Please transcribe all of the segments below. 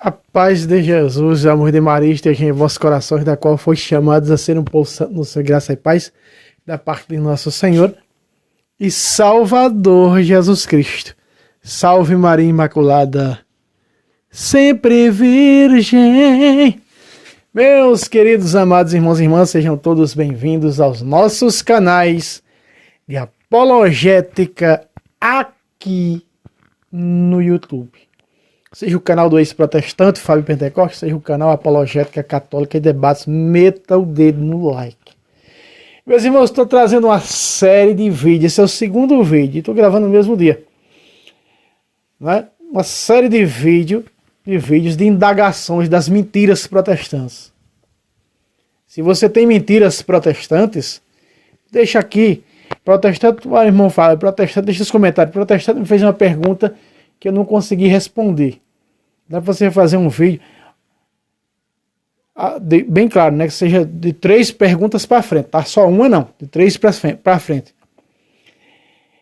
A paz de Jesus, o amor de Maria esteja em vossos corações, da qual foi chamados a ser um povo santo no seu graça e paz, da parte de nosso Senhor e Salvador Jesus Cristo. Salve Maria Imaculada, sempre Virgem. Meus queridos amados irmãos e irmãs, sejam todos bem-vindos aos nossos canais de apologética aqui no YouTube. Seja o canal do ex-protestante Fábio Pentecoste, seja o canal Apologética Católica e Debates, meta o dedo no like. Meus irmãos, estou trazendo uma série de vídeos, esse é o segundo vídeo, estou gravando no mesmo dia. Né? Uma série de vídeos de indagações das mentiras protestantes. Se você tem mentiras protestantes, deixa aqui. Protestante, o irmão fala, protestante, deixa os comentários. Protestante me fez uma pergunta que eu não consegui responder. Dá para você fazer um vídeo bem claro, né? Que seja de 3 perguntas para frente, tá? Só uma não, de 3 para frente.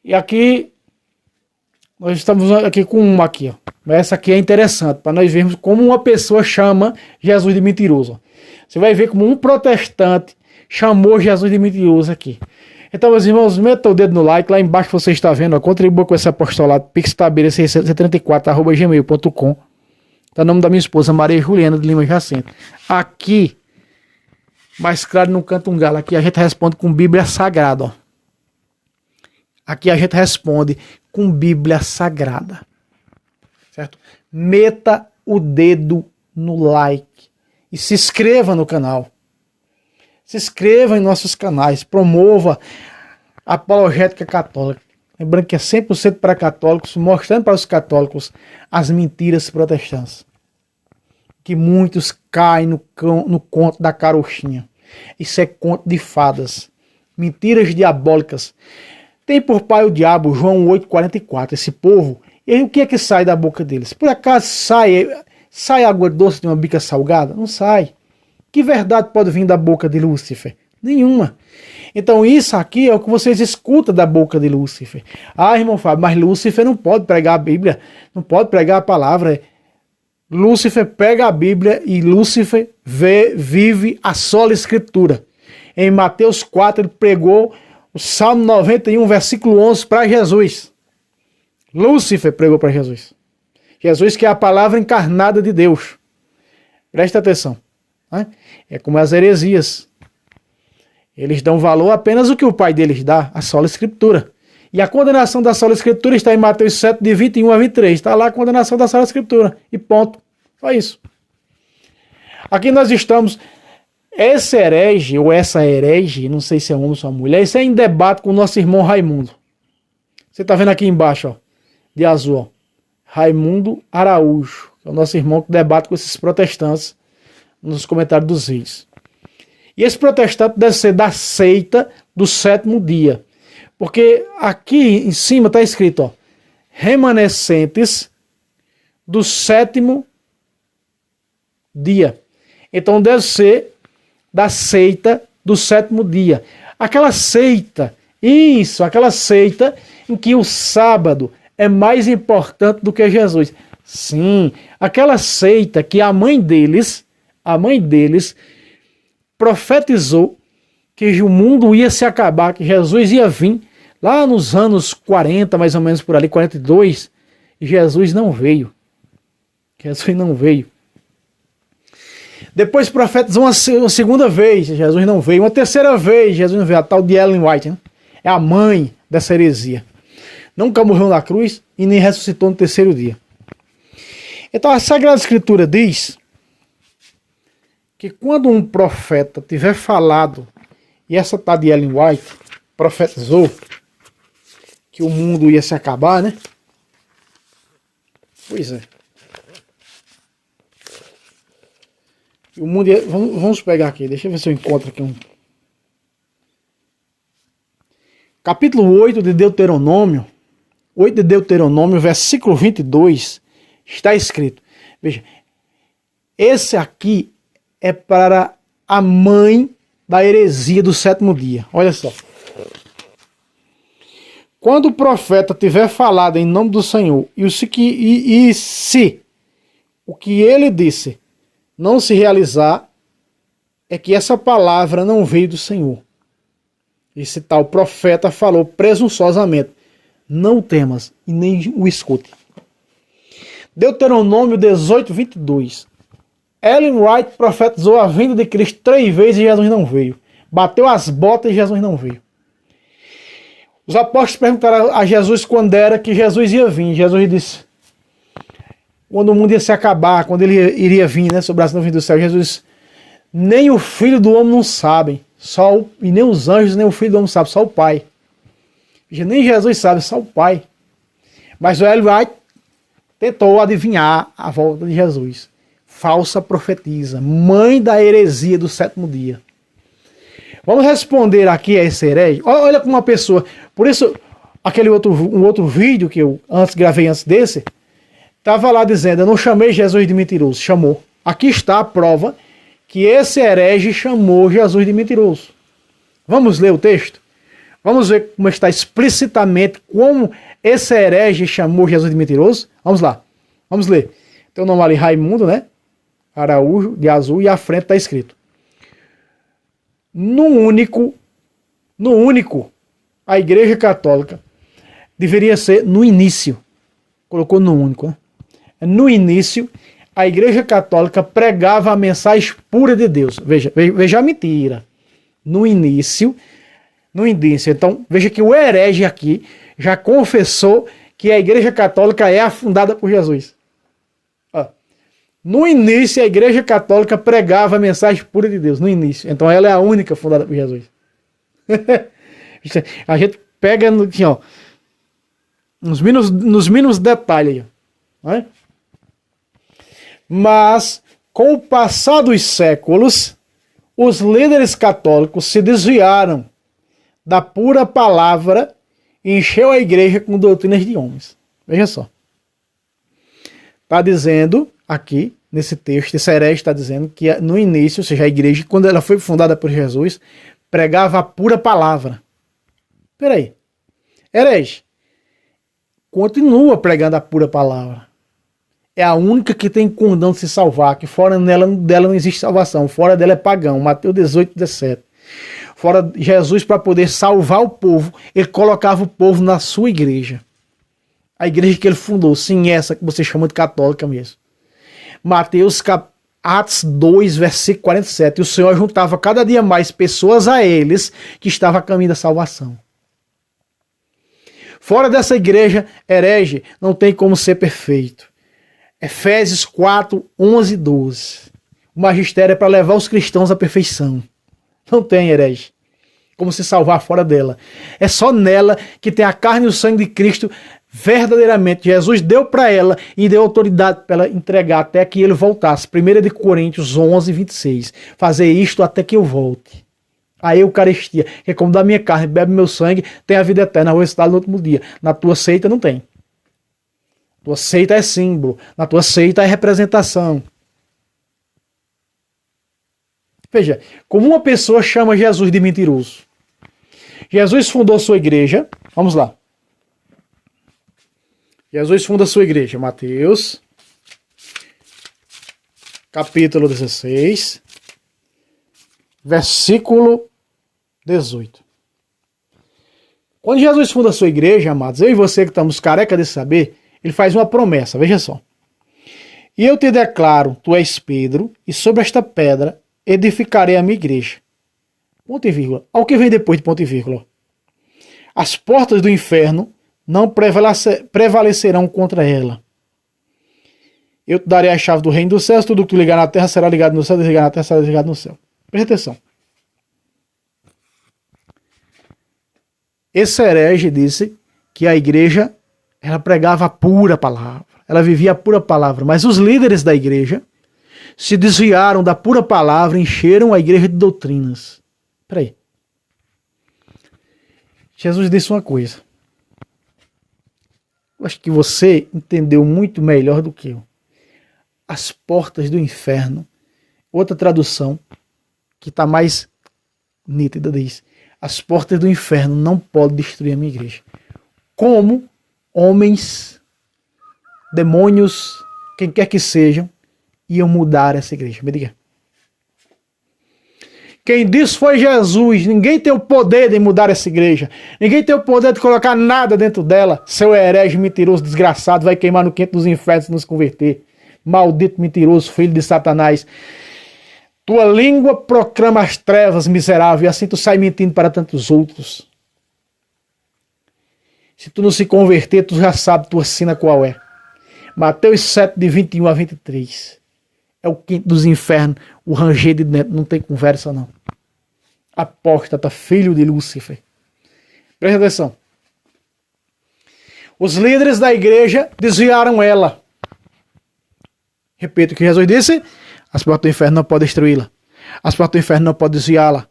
E aqui nós estamos aqui com uma aqui, ó. Essa aqui é interessante para nós vermos como uma pessoa chama Jesus de mentiroso. Você vai ver como um protestante chamou Jesus de mentiroso aqui. Então, meus irmãos, meta o dedo no like. Lá embaixo você está vendo, ó, contribua com esse apostolado, pixtabeira634@gmail.com. Tá o nome da minha esposa, Maria Juliana de Lima Jacinto. Aqui, mais claro, no canto um galo, aqui a gente responde com Bíblia Sagrada, ó. Aqui a gente responde com Bíblia Sagrada. Certo? Meta o dedo no like e se inscreva no canal. Se inscreva em nossos canais, promova a apologética católica. Lembrando que é 100% para católicos, mostrando para os católicos as mentiras protestantes. Que muitos caem no conto da carochinha. Isso é conto de fadas. Mentiras diabólicas. Tem por pai o diabo, João 8,44. Esse povo, e o que é que sai da boca deles? Por acaso sai água doce de uma bica salgada? Não sai. Que verdade pode vir da boca de Lúcifer? Nenhuma. Então isso aqui é o que vocês escutam da boca de Lúcifer. Ah, irmão Fábio, mas Lúcifer não pode pregar a Bíblia, não pode pregar a palavra. Lúcifer pega a Bíblia e Lúcifer vive a sola escritura. Em Mateus 4 ele pregou o Salmo 91, versículo 11 para Jesus. Lúcifer pregou para Jesus. Jesus que é a palavra encarnada de Deus. Presta atenção. É como as heresias. Eles dão valor apenas o que o pai deles dá, a sola escritura. E a condenação da sola escritura está em Mateus 7, de 21 a 23. Está lá a condenação da sola escritura. E ponto. Só isso. Aqui nós estamos... Esse herege, ou essa herege, não sei se é homem ou se é mulher, isso é em debate com o nosso irmão Raimundo. Você está vendo aqui embaixo, ó, de azul, ó, Raimundo Araújo, que é o nosso irmão que debate com esses protestantes nos comentários dos vídeos. E esse protestante deve ser da seita do 7º dia. Porque aqui em cima está escrito, ó, remanescentes do 7º dia. Então deve ser da seita do 7º dia. Aquela seita, isso, aquela seita em que o sábado é mais importante do que Jesus. Sim, aquela seita que a mãe deles profetizou que o mundo ia se acabar, que Jesus ia vir lá nos anos 40, mais ou menos por ali, 42, e Jesus não veio. Jesus não veio. Depois profetizou uma segunda vez, Jesus não veio. Uma terceira vez, Jesus não veio. A tal de Ellen White, né? É a mãe dessa heresia. Nunca morreu na cruz e nem ressuscitou no 3º dia. Então a Sagrada Escritura diz que quando um profeta tiver falado, e essa tal de Ellen White profetizou que o mundo ia se acabar, né? Pois é. O mundo ia... Vamos pegar aqui, deixa eu ver se eu encontro aqui um. Capítulo 8 de Deuteronômio, versículo 22, está escrito. Veja, esse aqui é para a mãe da heresia do 7º dia. Olha só. Quando o profeta tiver falado em nome do Senhor, e se o que ele disse não se realizar, é que essa palavra não veio do Senhor. Esse tal profeta falou presunçosamente: não temas e nem o escute. Deuteronômio 18, 22. Ellen White profetizou a vinda de Cristo 3 vezes e Jesus não veio. Bateu as botas e Jesus não veio. Os apóstolos perguntaram a Jesus quando era que Jesus ia vir. Jesus disse: quando o mundo ia se acabar, quando ele iria vir, né, sobre as nuvens do céu. Jesus disse: nem o Filho do Homem não sabe, e nem os anjos, nem o Filho do Homem sabe, só o Pai. Nem Jesus sabe, só o Pai. Mas o Ellen White tentou adivinhar a volta de Jesus. Falsa profetisa, mãe da heresia do sétimo dia. Vamos responder aqui a esse herege. Olha como uma pessoa... Por isso, um outro vídeo que eu gravei antes desse, estava lá dizendo: eu não chamei Jesus de mentiroso. Chamou. Aqui está a prova que esse herege chamou Jesus de mentiroso. Vamos ler o texto? Vamos ver como está explicitamente como esse herege chamou Jesus de mentiroso? Vamos lá. Vamos ler. Tem o nome ali, Raimundo, né? Araújo, de azul, e à frente está escrito: no único, a Igreja Católica deveria ser no início. Colocou no único, né? No início, a Igreja Católica pregava a mensagem pura de Deus. Veja a mentira. No início. Então, veja que o herege aqui já confessou que a Igreja Católica é afundada por Jesus. No início, a Igreja Católica pregava a mensagem pura de Deus. No início. Então, ela é a única fundada por Jesus. A gente pega assim, ó, nos mínimos detalhes. Não é? Mas, com o passar dos séculos, os líderes católicos se desviaram da pura palavra e encheu a igreja com doutrinas de homens. Veja só. Está dizendo aqui, nesse texto, esse herege está dizendo que no início, ou seja, a igreja, quando ela foi fundada por Jesus, pregava a pura palavra. Peraí. Herege, continua pregando a pura palavra. É a única que tem condão de se salvar, que fora dela não existe salvação, fora dela é pagão. Mateus 18, 17. Fora Jesus, para poder salvar o povo, ele colocava o povo na sua igreja. A igreja que ele fundou, sim, essa que você chama de católica mesmo. Atos 2, versículo 47. E o Senhor juntava cada dia mais pessoas a eles que estavam a caminho da salvação. Fora dessa igreja herege, não tem como ser perfeito. Efésios 4, 11 e 12. O magistério é para levar os cristãos à perfeição. Não tem, herege, como se salvar fora dela. É só nela que tem a carne e o sangue de Cristo verdadeiramente. Jesus deu para ela e deu autoridade para ela entregar até que ele voltasse. 1 Coríntios 11, 26. Fazer isto até que eu volte. A Eucaristia, que é como da minha carne, bebe meu sangue, tem a vida eterna, vou ressuscitar no último dia. Na tua seita não tem. Na tua seita é símbolo. Na tua seita é representação. Veja, como uma pessoa chama Jesus de mentiroso. Jesus fundou sua igreja. Vamos lá. Jesus funda sua igreja. Mateus, capítulo 16, versículo 18. Quando Jesus funda sua igreja, amados, eu e você que estamos careca de saber, ele faz uma promessa. Veja só. E eu te declaro, tu és Pedro, e sobre esta pedra edificarei a minha igreja. Ponto e vírgula. Ao que vem depois de ponto e vírgula. As portas do inferno não prevalecerão contra ela. Eu te darei a chave do reino dos céus, tudo que tu ligar na terra será ligado no céu, desligar na terra será desligado no céu. Presta atenção. Esse herege disse que a igreja, ela pregava a pura palavra. Ela vivia a pura palavra. Mas os líderes da igreja se desviaram da pura palavra e encheram a igreja de doutrinas. Peraí. Jesus disse uma coisa. Eu acho que você entendeu muito melhor do que eu. As portas do inferno. Outra tradução que está mais nítida diz: as portas do inferno não podem destruir a minha igreja. Como homens, demônios, quem quer que sejam, iam mudar essa igreja? Me diga. Quem disse foi Jesus. Ninguém tem o poder de mudar essa igreja. Ninguém tem o poder de colocar nada dentro dela. Seu herege, mentiroso, desgraçado, vai queimar no quente dos infernos se não se converter. Maldito, mentiroso, filho de Satanás. Tua língua proclama as trevas, miserável, e assim tu sai mentindo para tantos outros. Se tu não se converter, tu já sabe tua sina qual é. Mateus 7, de 21 a 23. É o quinto dos infernos, o ranger de dentro, não tem conversa não. Apóstata, filho de Lúcifer. Presta atenção. Os líderes da igreja desviaram ela. Repito o que Jesus disse: as portas do inferno não podem destruí-la. As portas do inferno não podem desviá-la.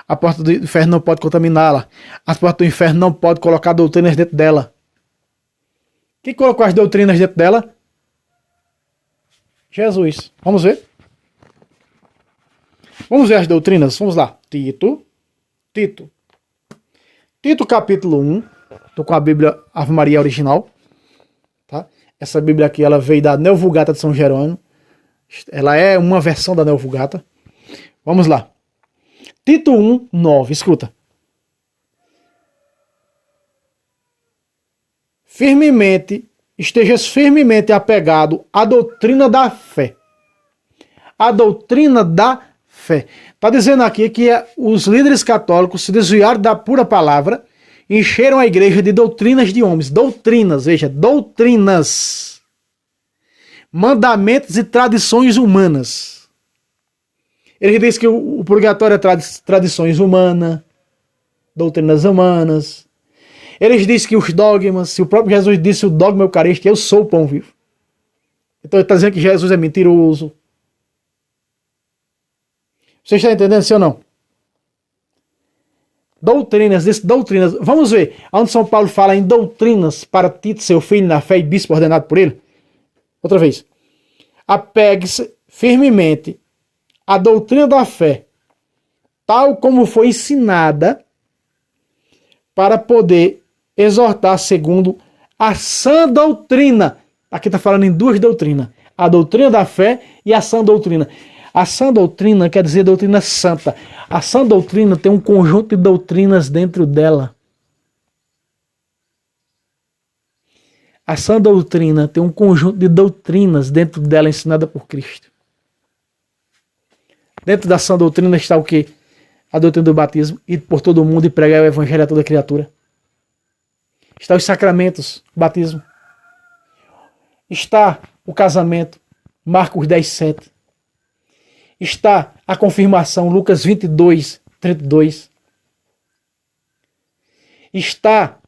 A porta do inferno não pode contaminá-la. As portas do inferno não podem colocar doutrinas dentro dela. Quem colocou as doutrinas dentro dela? Jesus. Vamos ver? Vamos ver as doutrinas? Vamos lá. Tito capítulo 1. Estou com a Bíblia Ave Maria original. Tá? Essa Bíblia aqui ela veio da Neo Vulgata de São Jerônimo. Ela é uma versão da Neo Vulgata. Vamos lá. Tito 1, 9. Escuta. Estejas firmemente apegado à doutrina da fé. A doutrina da fé. Está dizendo aqui que os líderes católicos se desviaram da pura palavra e encheram a igreja de doutrinas de homens. Doutrinas, veja, doutrinas. Mandamentos e tradições humanas. Ele diz que o purgatório é tradições humanas, doutrinas humanas. Eles dizem que os dogmas, se o próprio Jesus disse o dogma eucarístico, eu sou o pão vivo. Então ele está dizendo que Jesus é mentiroso. Você está entendendo, sim ou não? Doutrinas. Vamos ver onde São Paulo fala em doutrinas para Tito, seu filho, na fé e bispo ordenado por ele. Outra vez. Apegue-se firmemente à doutrina da fé, tal como foi ensinada, para poder exortar segundo a sã doutrina. Aqui está falando em duas doutrinas. A doutrina da fé e a sã doutrina. A sã doutrina quer dizer doutrina santa. A sã doutrina tem um conjunto de doutrinas dentro dela. A sã doutrina tem um conjunto de doutrinas dentro dela ensinada por Cristo. Dentro da sã doutrina está o quê? A doutrina do batismo, ir por todo o mundo e pregar o evangelho a toda criatura. Está os sacramentos, batismo. Está o casamento, Marcos 10, 7. Está a confirmação, Lucas 22, 32. Está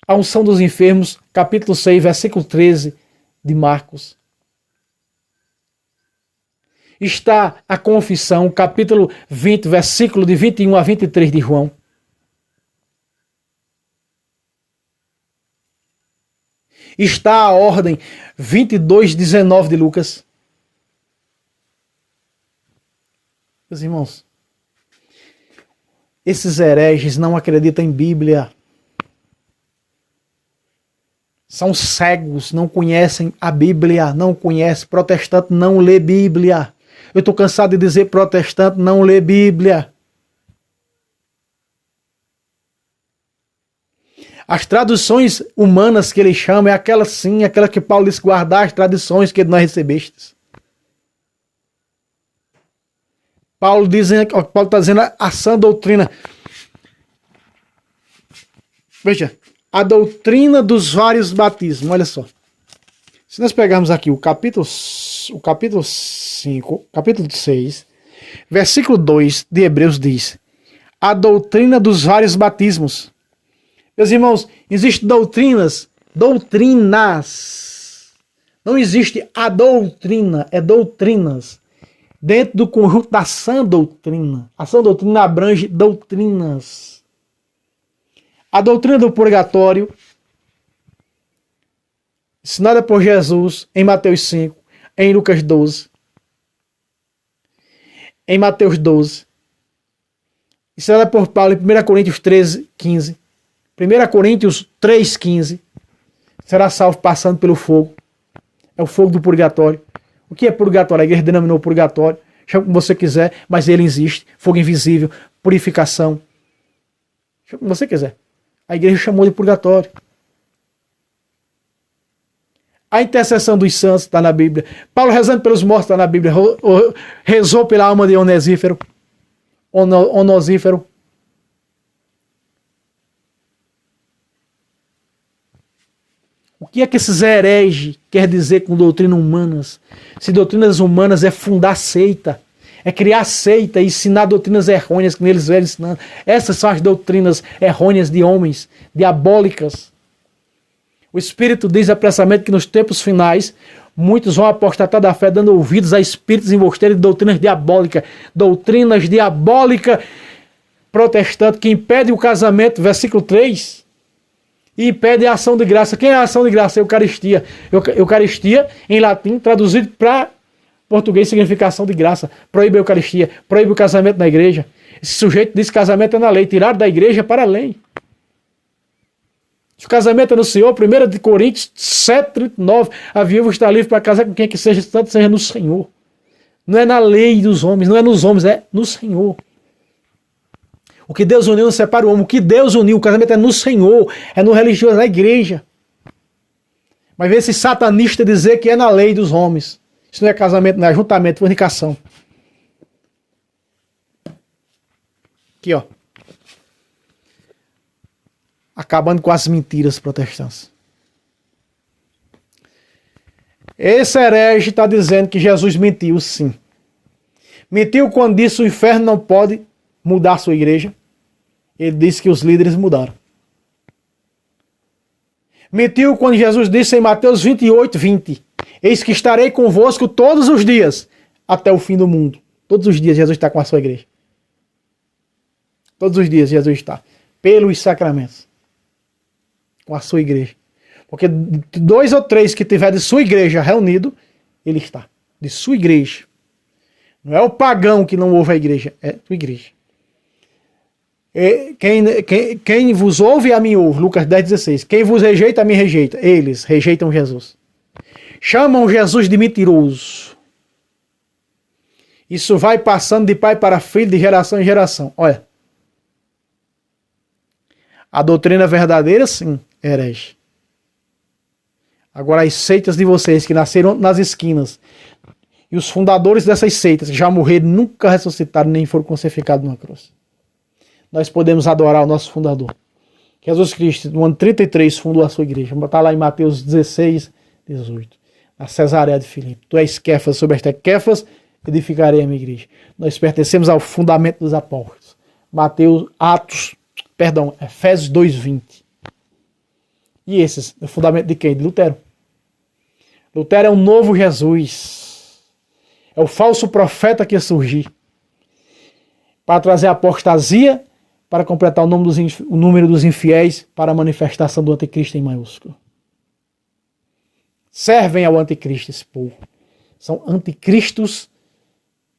a unção dos enfermos, capítulo 6, versículo 13 de Marcos. Está a confissão, capítulo 20, versículo de 21 a 23 de João. Está a ordem 22, 19 de Lucas. Meus irmãos, esses hereges não acreditam em Bíblia. São cegos, não conhecem a Bíblia, não conhecem. Protestante não lê Bíblia. Eu estou cansado de dizer protestante não lê Bíblia. As traduções humanas que ele chama é aquela sim, aquela que Paulo disse guardar as tradições que nós recebestes. Paulo está dizendo a sã doutrina. Veja, a doutrina dos vários batismos, olha só. Se nós pegarmos aqui o capítulo 5, capítulo 6, versículo 2 de Hebreus diz: a doutrina dos vários batismos. Meus irmãos, existem doutrinas. Não existe a doutrina, é doutrinas. Dentro do conjunto da sã doutrina. A sã doutrina abrange doutrinas. A doutrina do purgatório, ensinada por Jesus em Mateus 5, em Lucas 12, em Mateus 12, ensinada por Paulo em 1 Coríntios 13, 15, 1 Coríntios 3,15, será salvo passando pelo fogo. É o fogo do purgatório. O que é purgatório? A igreja denominou purgatório. Chama como você quiser, mas ele existe. Fogo invisível, purificação. Chama como você quiser. A igreja chamou de purgatório. A intercessão dos santos está na Bíblia. Paulo rezando pelos mortos está na Bíblia. Rezou pela alma de Onesífero. Onosífero. O que é que esses hereges quer dizer com doutrinas humanas? Se doutrinas humanas é fundar seita, é criar seita e ensinar doutrinas errôneas que eles vêm ensinando. Essas são as doutrinas errôneas de homens, diabólicas. O Espírito diz apressadamente que nos tempos finais muitos vão apostatar da fé, dando ouvidos a espíritos embosteiros de doutrinas diabólicas. Doutrinas diabólicas protestantes que impedem o casamento, versículo 3. E pede a ação de graça. Quem é a ação de graça? A Eucaristia. Eucaristia, em latim, traduzido para português, significa ação de graça. Proíbe a Eucaristia, proíbe o casamento na igreja. Esse sujeito diz que casamento é na lei, tirado da igreja para a lei. Se o casamento é no Senhor, 1 Coríntios 7:39, a viúva está livre para casar com quem que seja, tanto seja no Senhor. Não é na lei dos homens, não é nos homens, é no Senhor. O que Deus uniu não separa o homem. O que Deus uniu, o casamento é no Senhor, é no religioso, na igreja. Mas vê esse satanista dizer que é na lei dos homens. Isso não é casamento, não é ajuntamento, fornicação. Aqui, ó. Acabando com as mentiras protestantes. Esse herege está dizendo que Jesus mentiu, sim. Mentiu quando disse que o inferno não pode mudar a sua igreja. Ele disse que os líderes mudaram. Mentiu quando Jesus disse em Mateus 28:20: eis que estarei convosco todos os dias, até o fim do mundo. Todos os dias Jesus está com a sua igreja. Todos os dias Jesus está. Pelos sacramentos. Com a sua igreja. Porque 2 ou 3 que tiver de sua igreja reunido, ele está. De sua igreja. Não é o pagão que não ouve a igreja, é a tua igreja. Quem vos ouve, a mim ouve. Lucas 10:16. Quem vos rejeita, a mim rejeita. Eles rejeitam Jesus. Chamam Jesus de mentiroso. Isso vai passando de pai para filho, de geração em geração. Olha. A doutrina verdadeira, sim, herege. Agora as seitas de vocês que nasceram nas esquinas e os fundadores dessas seitas que já morreram, nunca ressuscitaram nem foram crucificados numa cruz. Nós podemos adorar o nosso fundador. Jesus Cristo, no ano 33, fundou a sua igreja. Vamos botar lá em Mateus 16:18. Na Cesareia de Filipe. Tu és Quefas, sobre esta Quefas edificarei a minha igreja. Nós pertencemos ao fundamento dos apóstolos. Efésios 2:20. E esses, o fundamento de quem? De Lutero. Lutero é um novo Jesus. É o falso profeta que ia surgir para trazer a apostasia, para completar o número dos infiéis, para a manifestação do anticristo em maiúsculo. Servem ao anticristo esse povo. São anticristos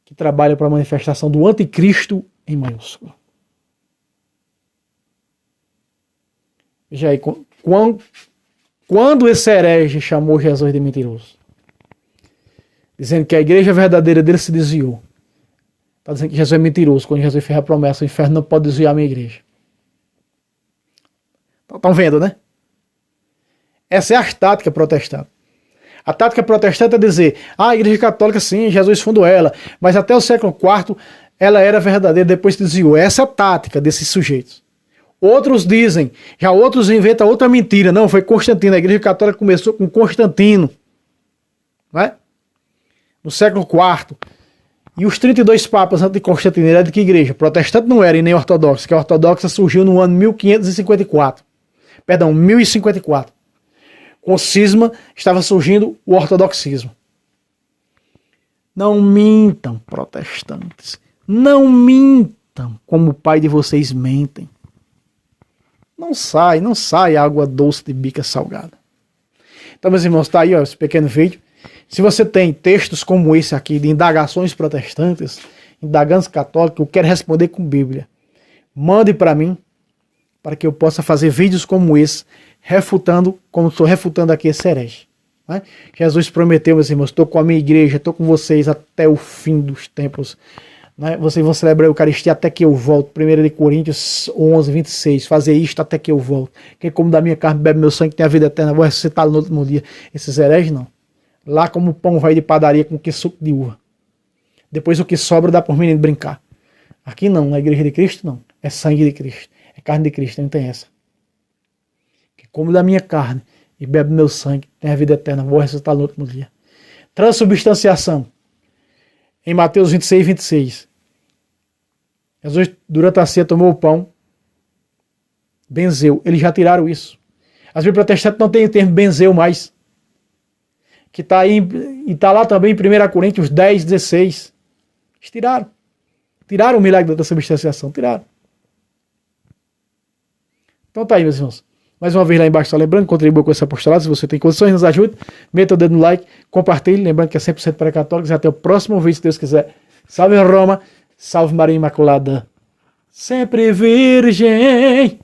que trabalham para a manifestação do anticristo em maiúsculo. Veja aí, quando esse herege chamou Jesus de mentiroso, dizendo que a igreja verdadeira dele se desviou. Está dizendo que Jesus é mentiroso. Quando Jesus fez a promessa, o inferno não pode desviar a minha igreja. Estão vendo, né? Essa é a tática protestante. A tática protestante é dizer, a igreja católica, sim, Jesus fundou ela, mas até o século IV ela era verdadeira, depois se desviou. Essa é a tática desses sujeitos. Outros dizem, já outros inventam outra mentira. Não, foi Constantino. A igreja católica começou com Constantino. Não é? No século IV. E os 32 papas antes de Constantino eram de que igreja? Protestante não era e nem ortodoxa, que a ortodoxa surgiu no ano 1554. Perdão, 1054. Com o cisma estava surgindo o ortodoxismo. Não mintam, protestantes. Não mintam como o pai de vocês mentem. Não sai água doce de bica salgada. Então, meus irmãos, está aí ó, esse pequeno vídeo. Se você tem textos como esse aqui, de indagações protestantes, indagantes católicos, eu quero responder com Bíblia. Mande para mim, para que eu possa fazer vídeos como esse, refutando, como estou refutando aqui esse herege. Né? Jesus prometeu, meus irmãos, estou com a minha igreja, estou com vocês até o fim dos tempos. Né? Vocês vão celebrar a Eucaristia até que eu volto. 1 Coríntios 11, 26. Fazer isto até que eu volto. Quem come da minha carne, bebe meu sangue, tem a vida eterna. Vou ressuscitar no último dia. Esses hereges não. Lá como pão vai de padaria com que suco de uva. Depois o que sobra dá por menino brincar. Aqui não, na igreja de Cristo não. É sangue de Cristo. É carne de Cristo, não tem essa. Quem come da minha carne e bebe meu sangue, tem a vida eterna. Vou ressuscitar no último dia. Transubstanciação. Em Mateus 26, 26. Jesus, durante a ceia, tomou o pão, benzeu. Eles já tiraram isso. As Bíblias protestantes não têm o termo benzeu mais. Que está aí, e está lá também em 1 Coríntios 10, 16. Eles tiraram. Tiraram o milagre da transubstanciação. Tiraram. Então tá aí, meus irmãos. Mais uma vez lá embaixo, só lembrando, contribua com esse apostolado. Se você tem condições, nos ajude. Meta o dedo no like, compartilhe. Lembrando que é 100% para católicos. Até o próximo vídeo, se Deus quiser. Salve Roma, salve Maria Imaculada. Sempre Virgem.